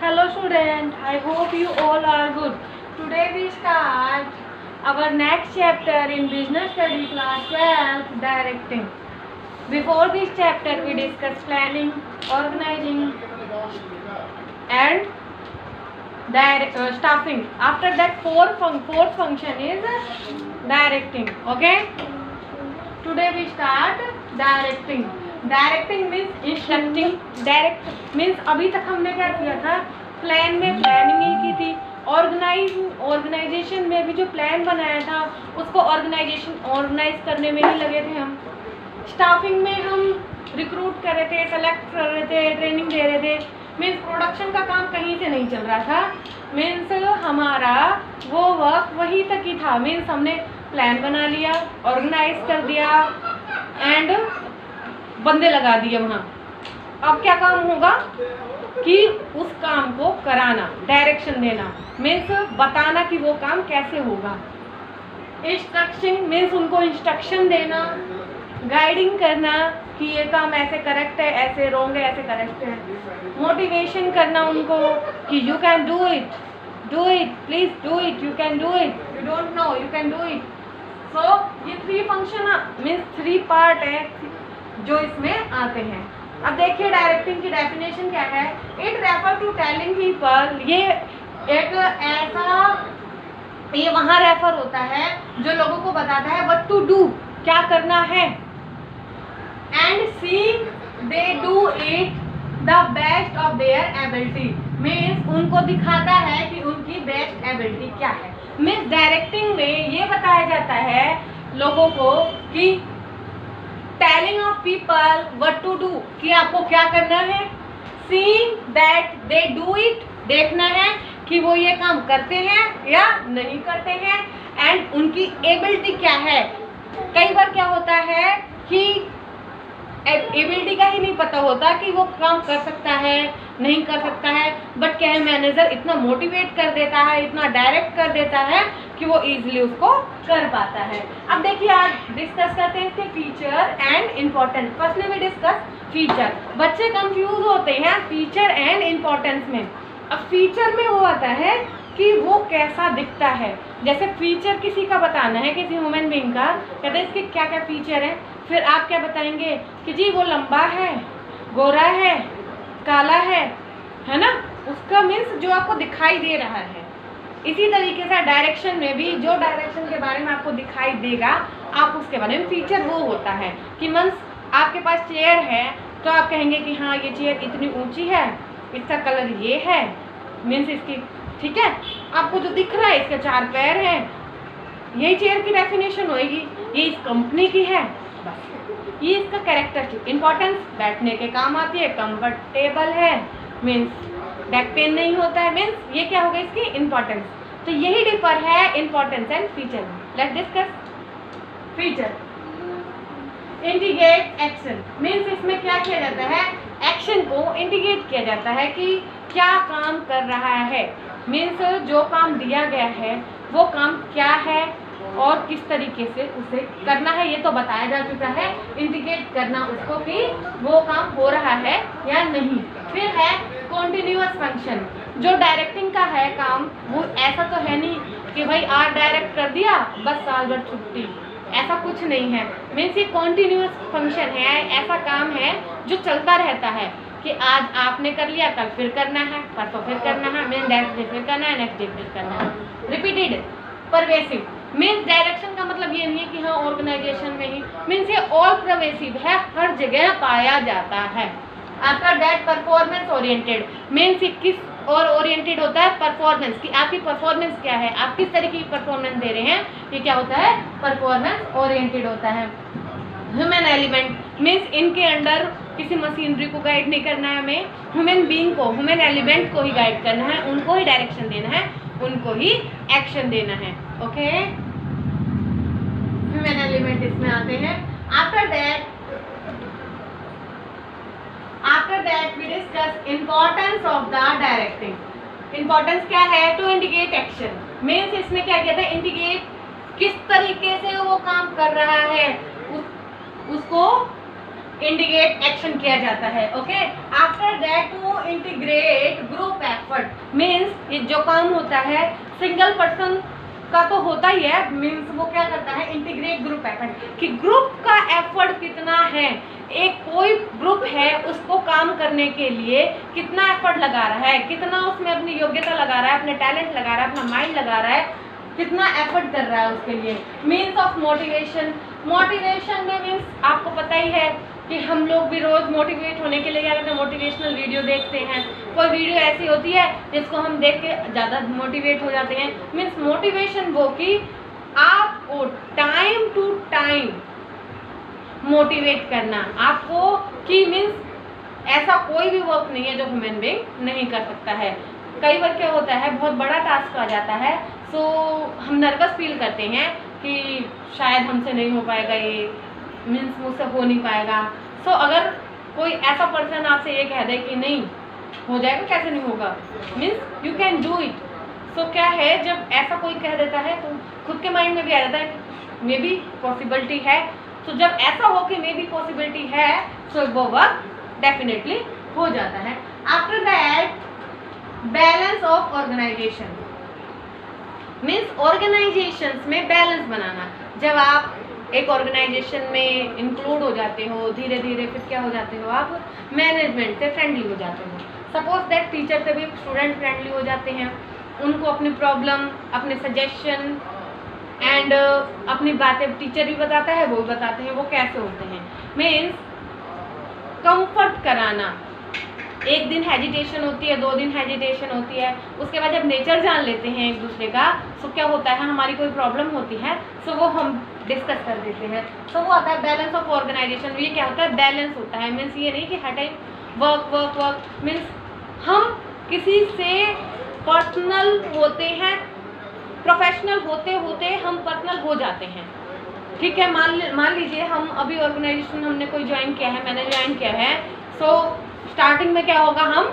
Hello student, I hope you all are good. Today we start our next chapter in business study class 12, directing. Before this chapter we discuss planning, organizing and staffing. After that fourth function is directing. Okay. Today we start directing. Directing means instructing, direct means अभी तक हमने क्या किया था, plan में planning ही की थी, organisation में भी जो प्लान बनाया था उसको ऑर्गेनाइज करने में ही लगे थे हम। स्टाफिंग में हम रिक्रूट कर रहे थे, सेलेक्ट कर रहे थे, ट्रेनिंग दे रहे थे। मीन्स प्रोडक्शन का काम कहीं से नहीं चल रहा था, मीन्स हमारा वो वर्क वहीं तक ही था। मीन्स हमने प्लान बना लिया, ऑर्गेनाइज कर दिया एंड बंदे लगा दिए वहाँ। अब क्या काम होगा कि उस काम को कराना, डायरेक्शन देना, मीन्स बताना कि वो काम कैसे होगा। इंस्ट्रक्शन मीन्स उनको इंस्ट्रक्शन देना, गाइडिंग करना कि ये काम ऐसे करेक्ट है, ऐसे रॉन्ग है, ऐसे करेक्ट है। मोटिवेशन करना उनको कि you can do it, please do it, you can do it, you don't know, you can do it. So ये 3 फंक्शन मीन्स 3 पार्ट है जो इसमें आते हैं। अब देखिए डायरेक्टिंग की डेफिनेशन क्या है। It refer to telling people, ये एक ऐसा, ये वहाँ रेफर होता है जो लोगों को बताता है व्हाट टू डू, क्या करना है, and see they do it the best of their ability, means उनको दिखाता है कि उनकी बेस्ट एबिलिटी क्या है। मीन्स डायरेक्टिंग में ये बताया जाता है लोगों को कि telling of people what to do, कि आपको क्या करना है, seeing that they do it, देखना है कि वो ये काम करते हैं या नहीं करते हैं, एंड उनकी एबिलिटी क्या है। कई बार क्या होता है कि एबिलिटी का ही नहीं पता होता कि वो काम कर सकता है नहीं कर सकता है, बट क्या है मैनेजर इतना मोटिवेट कर देता है, इतना डायरेक्ट कर देता है कि वो इजीली उसको कर पाता है। अब देखिए आज डिस्कस करते हैं इसके feature and importance. Firstly we discuss feature. बच्चे कंफ्यूज होते हैं फीचर एंड इम्पोर्टेंस में। अब फीचर में वो आता है कि वो कैसा दिखता है। जैसे फीचर किसी का बताना है, किसी ह्यूमन बीइंग का, कहते हैं इसके क्या क्या फीचर हैं, फिर आप क्या बताएंगे कि जी वो लंबा है, गोरा है, काला है ना, उसका मीन्स जो आपको दिखाई दे रहा है। इसी तरीके से डायरेक्शन में भी जो डायरेक्शन के बारे में आपको दिखाई देगा आप उसके बारे में, फीचर वो होता है कि मीन्स आपके पास चेयर है तो आप कहेंगे कि हाँ ये चेयर इतनी ऊंची है, इसका कलर ये है, मीन्स इसकी, ठीक है, आपको जो दिख रहा है इसके 4 पैर हैं, यही चेयर की डेफिनेशन होगी, ये इस कंपनी की है, बस ये इसका कैरेक्टरिस्टिक। इंपॉर्टेंस बैठने के काम आती है, कंफर्टेबल है, मीन्स बैक पेन नहीं होता है, मीन्स ये क्या होगा इसकी इंपॉर्टेंस। तो यही डिफर है importance and feature. Let's discuss feature. Indicate action, means इसमें क्या किया जाता है, एक्शन को इंडिकेट किया जाता है कि क्या काम कर रहा है, मीन्स जो काम दिया गया है वो काम क्या है और किस तरीके से उसे करना है, ये तो बताया जा चुका है। इंडिकेट करना उसको कि वो काम हो रहा है या नहीं। फिर है कॉन्टिन्यूअस फंक्शन। जो डायरेक्टिंग का है काम, वो ऐसा तो है नहीं कि भाई आज डायरेक्ट कर दिया बस साल भर छुट्टी, ऐसा कुछ नहीं है। मीन्स ये कॉन्टिन्यूअस फंक्शन है, ऐसा काम है जो चलता रहता है कि आज आपने कर लिया, कल फिर करना है, परसों फिर करना है, मीन्स नेक्स्ट डे फिर करना है, नेक्स्ट डे फिर करना है, रिपीटेड। परवेसिव मीन्स डायरेक्शन का मतलब ये नहीं है कि हाँ ऑर्गेनाइजेशन में ही, मीन्स ये ऑल परवेसिव है, हर जगह पाया जाता है। After that performance oriented, means किस और ओरिएंटेड होता है, परफॉर्मेंस की, आपकी परफॉर्मेंस क्या है, आप किस तरीके की परफॉर्मेंस दे रहे हैं, ये क्या होता है, परफॉर्मेंस ओरिएंटेड होता है। ह्यूमन एलिमेंट मीन्स इनके अंडर किसी मशीनरी को गाइड नहीं करना है हमें, ह्यूमन बीइंग को, ह्यूमन एलिमेंट को ही गाइड करना है, उनको ही डायरेक्शन देना है, उनको ही एक्शन देना है। ओके, ह्यूमन एलिमेंट इसमें आते हैं। After that we discuss importance of the directing. Importance क्या है, टू इंडिकेट एक्शन, मीन्स इसमें क्या कहते हैं, इंडिकेट किस तरीके से वो काम कर रहा है उसको इंडिकेट एक्शन किया जाता है। Okay, after that to integrate group effort means ये जो काम होता है सिंगल पर्सन का तो होता ही है, मीन्स वो क्या करता है इंटीग्रेट ग्रुप एफर्ट, कि ग्रुप का एफर्ट कितना है, एक कोई ग्रुप है उसको काम करने के लिए कितना एफर्ट लगा रहा है, कितना उसमें अपनी योग्यता लगा रहा है, अपने टैलेंट लगा रहा है, अपना माइंड लगा रहा है, कितना एफर्ट कर रहा है उसके लिए। मीन्स ऑफ मोटिवेशन, मोटिवेशन में मीन्स आपको पता ही है कि हम लोग भी रोज़ मोटिवेट होने के लिए क्या करते हैं, मोटिवेशनल वीडियो देखते हैं। कोई वीडियो ऐसी होती है जिसको हम देख के ज़्यादा मोटिवेट हो जाते हैं। मीन्स मोटिवेशन वो कि आपको टाइम टू टाइम मोटिवेट करना आपको, कि मीन्स ऐसा कोई भी वर्क नहीं है जो ह्यूमन बीइंग नहीं कर सकता है। कई बार क्या होता है बहुत बड़ा टास्क आ जाता है, सो हम नर्वस फील करते हैं कि शायद हमसे नहीं हो पाएगा, ये मीन्स मुझसे हो नहीं पाएगा। सो अगर कोई ऐसा पर्सन आपसे ये कह दे कि नहीं हो जाएगा, कैसे नहीं होगा, means you can do it. So क्या है, जब ऐसा कोई कह देता है तो खुद के माइंड में भी आ जाता है मे बी पॉसिबिलिटी है। तो जब ऐसा हो कि मे बी पॉसिबिलिटी है सो वो वर्क डेफिनेटली हो जाता है। After that balance of organisation means organisations में बैलेंस बनाना। जब आप एक ऑर्गेनाइजेशन में इंक्लूड हो जाते हो, धीरे धीरे फिर क्या हो जाते हो, आप मैनेजमेंट से फ्रेंडली हो जाते हो। सपोज दैट टीचर से भी स्टूडेंट फ्रेंडली हो जाते हैं, उनको अपनी प्रॉब्लम, अपने सजेशन एंड अपनी बातें टीचर भी बताता है, वो भी बताते हैं वो कैसे होते हैं। मीन्स कंफर्ट कराना, एक दिन हेजिटेशन होती है, 2 दिन हेजिटेशन होती है, उसके बाद जब नेचर जान लेते हैं एक दूसरे का, सो क्या होता है हमारी कोई प्रॉब्लम होती है सो वो हम डिस्कस कर देते हैं। सो वो आता है बैलेंस ऑफ ऑर्गेनाइजेशन। ये क्या होता है, बैलेंस होता है। मीन्स ये नहीं कि हर time work work work, means हम किसी से पर्सनल होते हैं, प्रोफेशनल होते होते हम पर्सनल हो जाते हैं। ठीक है, मान लीजिए हम अभी ऑर्गेनाइजेशन हमने कोई ज्वाइन किया है, मैंने ज्वाइन किया है, सो स्टार्टिंग में क्या होगा, हम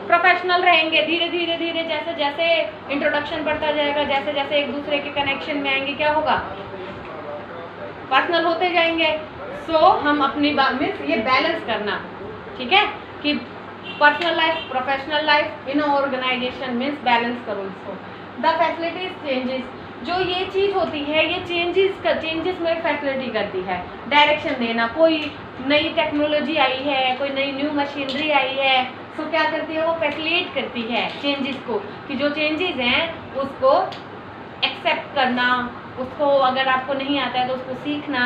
प्रोफेशनल रहेंगे। धीरे धीरे धीरे जैसे जैसे इंट्रोडक्शन बढ़ता जाएगा, जैसे जैसे एक दूसरे के कनेक्शन में आएंगे, क्या होगा, पर्सनल होते जाएंगे। सो हम अपनी बात में ये बैलेंस करना, ठीक है, कि personal life professional life in organisation means balance करो इसको। द फैसिलिटीज चेंजेस, जो ये चीज़ होती है ये चेंजेस में फैसिलिटी करती है। डायरेक्शन देना, कोई नई टेक्नोलॉजी आई है, कोई नई न्यू मशीनरी आई है, तो क्या करती है वो फैसिलिटेट करती है चेंजेस को, कि जो चेंजेस हैं उसको एक्सेप्ट करना, उसको अगर आपको नहीं आता है तो उसको सीखना।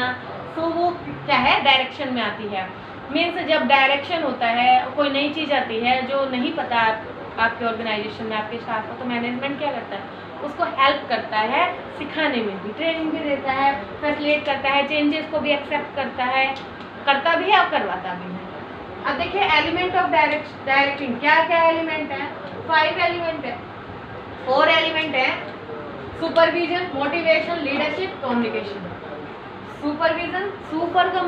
तो वो क्या है, डायरेक्शन में आती है। मीन्स जब डायरेक्शन होता है, कोई नई चीज़ आती है जो नहीं पता आपके ऑर्गेनाइजेशन में, आपके स्टाफ को, तो मैनेजमेंट क्या करता है, उसको हेल्प करता है सिखाने में भी, ट्रेनिंग भी देता है, फैसिलिटेट करता है, चेंजेस को भी एक्सेप्ट करता है, करता भी है और करवाता भी है। अब देखिए एलिमेंट ऑफ डायरेक्टिंग, क्या क्या एलिमेंट है, 5 एलिमेंट है, 4 एलिमेंट है। Supervision, motivation, leadership, communication. Supervision, super का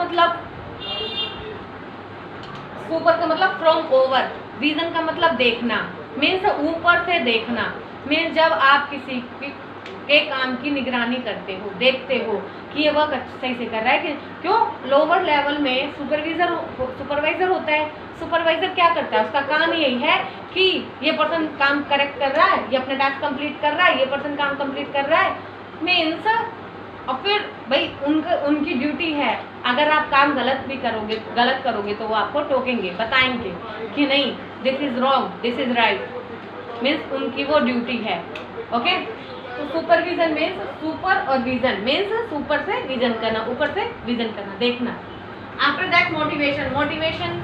मतलब फ्रॉम ओवर, विजन का मतलब देखना, मीन्स ऊपर से देखना। मीन्स जब आप किसी के काम की निगरानी करते हो, देखते हो कि ये वर्क सही से कर रहा है कि क्यों, लोअर लेवल में सुपरवाइजर होता है। सुपरवाइजर क्या करता है, उसका काम यही है कि ये पर्सन काम करेक्ट कर रहा है, ये अपने टास्क कंप्लीट कर रहा है, ये पर्सन काम कंप्लीट कर रहा है, मीन्स। और फिर भाई उनकी ड्यूटी है, अगर आप काम गलत करोगे तो वो आपको टोकेंगे, बताएंगे कि नहीं this is wrong, this is right, means उनकी वो ड्यूटी है। ओके, तो सुपरविजन मीन्स सुपर और विजन मीन्स सुपर से विजन करना, ऊपर से विजन करना, देखना। After that motivation, motivation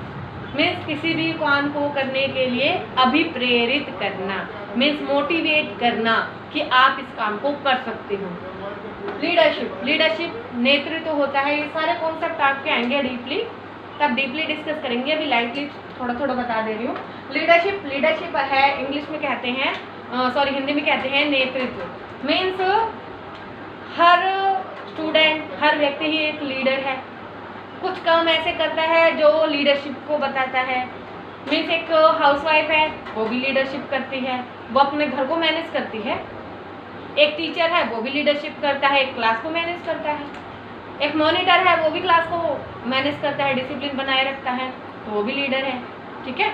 means किसी भी काम को करने के लिए अभिप्रेरित करना, मीन्स मोटिवेट करना कि आप इस काम को कर सकते हो। लीडरशिप, लीडरशिप नेतृत्व होता है। ये सारे कॉन्सेप्ट आपके आएंगे डीपली, तब डीपली डिस्कस करेंगे, अभी लाइटली थोड़ा थोड़ा बता दे रही हूँ। लीडरशिप है, इंग्लिश में कहते हैं, हिंदी में कहते हैं नेतृत्व। मीन्स हर स्टूडेंट, हर व्यक्ति ही एक लीडर है, कुछ काम ऐसे करता है जो लीडरशिप को बताता है। मीन्स एक हाउसवाइफ है, वो भी लीडरशिप करती है, वो अपने घर को मैनेज करती है। एक टीचर है, वो भी लीडरशिप करता है, एक क्लास को मैनेज करता है। एक मॉनिटर है, वो भी क्लास को मैनेज करता है, डिसिप्लिन बनाए रखता है, तो वो भी लीडर है। ठीक है,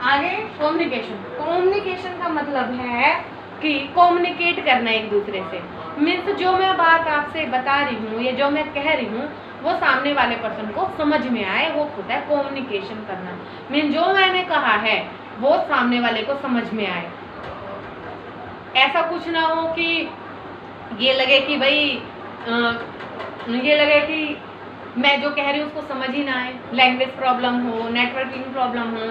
आगे कम्युनिकेशन। कम्युनिकेशन का मतलब है कि कम्युनिकेट करना एक दूसरे से। मीन्स जो मैं बात आपसे बता रही हूँ या जो मैं कह रही हूँ वो सामने वाले पर्सन को समझ में आए, वो होता है कम्युनिकेशन करना। मीन जो मैंने कहा है वो सामने वाले को समझ में आए। ऐसा कुछ ना हो कि ये लगे कि भाई ये लगे कि मैं जो कह रही हूँ उसको समझ ही ना आए, लैंग्वेज प्रॉब्लम हो, नेटवर्किंग प्रॉब्लम हो।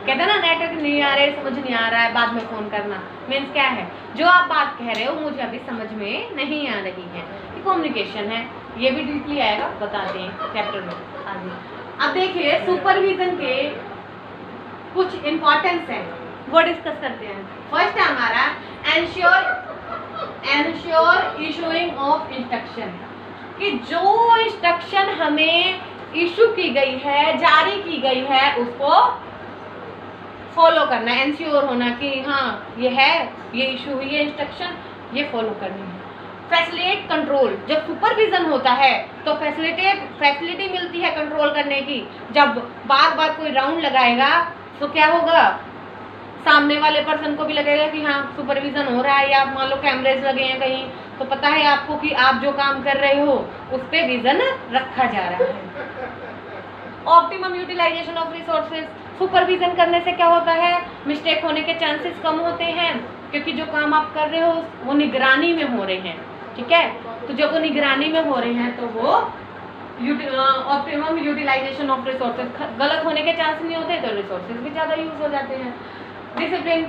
कहते हैं ना नेटवर्क नहीं आ रहा है, समझ नहीं आ रहा है, बाद में फ़ोन करना। मीन्स क्या है, जो आप बात कह रहे हो मुझे अभी समझ में नहीं आ रही है, ये कम्युनिकेशन है। ये भी डीपली आएगा, बताते हैं चैप्टर में आगे। अब देखिए सुपरविजन के कुछ इंपॉर्टेंस है, वो डिस्कस करते हैं। फर्स्ट है हमारा एंश्योर इशूइंग ऑफ इंस्ट्रक्शन, कि जो इंस्ट्रक्शन हमें इशू की गई है, जारी की गई है, उसको फॉलो करना है। एंश्योर होना कि हाँ ये है, ये इशू हुई है इंस्ट्रक्शन, ये फॉलो करनी है। फैसिलिटेट कंट्रोल, जब सुपरविजन होता है तो फैसिलिटी मिलती है कंट्रोल करने की। जब बार बार कोई राउंड लगाएगा तो क्या होगा, सामने वाले पर्सन को भी लगेगा कि हाँ सुपरविजन हो रहा है, या मान लो कैमरेज लगे हैं कहीं तो पता है आपको कि आप जो काम कर रहे हो उस पर विजन रखा जा रहा है। Optimum utilisation of resources, supervision करने से क्या होता है, मिस्टेक होने के चांसेस कम होते हैं, क्योंकि जो काम आप कर रहे हो वो निगरानी में हो रहे हैं। ठीक है, तो जब वो निगरानी में हो रहे हैं तो वो ऑप्टिमम यूटिलाइजेशन ऑफ रिसोर्सेज, गलत होने के चांस नहीं होते तो रिसोर्सेज भी ज़्यादा यूज हो जाते हैं। डिसिप्लिन,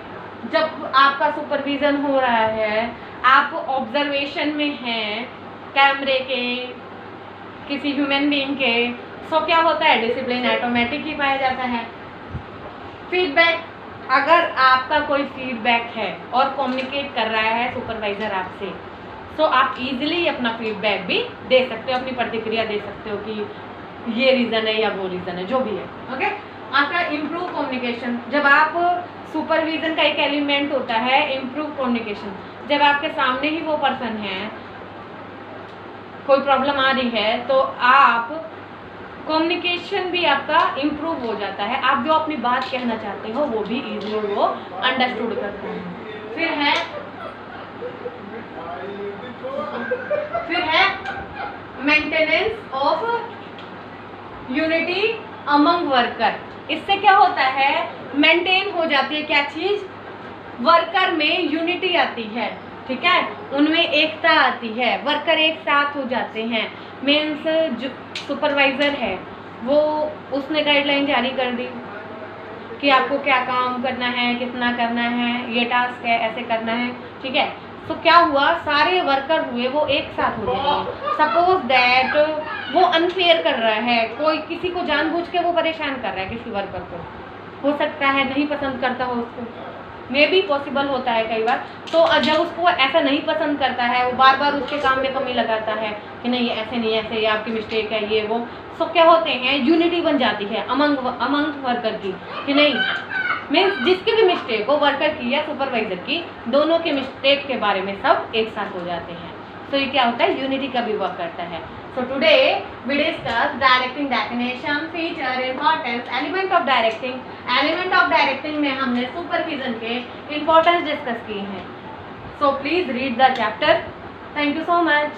जब आपका सुपरविजन हो रहा है, आप ऑब्जर्वेशन में हैं कैमरे के, किसी ह्यूमन बीइंग के, सो क्या होता है, डिसिप्लिन ऑटोमेटिक ही पाया जाता है। फीडबैक, अगर आपका कोई फीडबैक है और कम्युनिकेट कर रहा है सुपरवाइजर आपसे, तो आप इजीली अपना फीडबैक भी दे सकते हो, अपनी प्रतिक्रिया दे सकते हो कि ये रीज़न है या वो रीज़न है, जो भी है। ओके, आपका इम्प्रूव कम्युनिकेशन, जब आप सुपरविजन का एक एलिमेंट होता है इम्प्रूव कम्युनिकेशन। जब आपके सामने ही वो पर्सन है, कोई प्रॉब्लम आ रही है, तो आप कम्युनिकेशन भी आपका इम्प्रूव हो जाता है। आप जो अपनी बात कहना चाहते हो वो भी इजीली वो अंडरस्टूड करते हैं। फिर है maintenance of unity among worker. इससे क्या होता है, मेंटेन हो जाती है क्या चीज़, वर्कर में यूनिटी आती है। ठीक है, उनमें एकता आती है, वर्कर एक साथ हो जाते हैं। मीन्स जो सुपरवाइज़र है वो उसने गाइडलाइन जारी कर दी कि आपको क्या काम करना है, कितना करना है, ये टास्क है, ऐसे करना है। ठीक है, तो क्या हुआ, सारे वर्कर हुए वो एक साथ हो जाएंगे। सपोज दैट वो अनफेयर कर रहा है, कोई किसी को जानबूझ के वो परेशान कर रहा है किसी वर्कर को, हो सकता है नहीं पसंद करता हो उसको, मे भी पॉसिबल होता है कई बार। तो जब उसको ऐसा नहीं पसंद करता है, वो बार बार उसके काम में कमी लगाता है कि नहीं ऐसे नहीं, ऐसे ये आपकी मिस्टेक है, ये वो, तो क्या होते हैं, यूनिटी बन जाती है अमंग वर्कर की, कि नहीं मीन्स जिसकी भी मिस्टेक हो, वर्कर की या सुपरवाइजर की, दोनों के मिस्टेक के बारे में सब एक साथ हो जाते हैं। तो ये क्या होता है, यूनिटी का भी वर्क करता है। So today we discuss directing definition, feature, importance, element of directing. Element of directing में हमने सुपरविजन के इंपॉर्टेंस डिस्कस किए हैं। So please read the chapter. Thank you so much.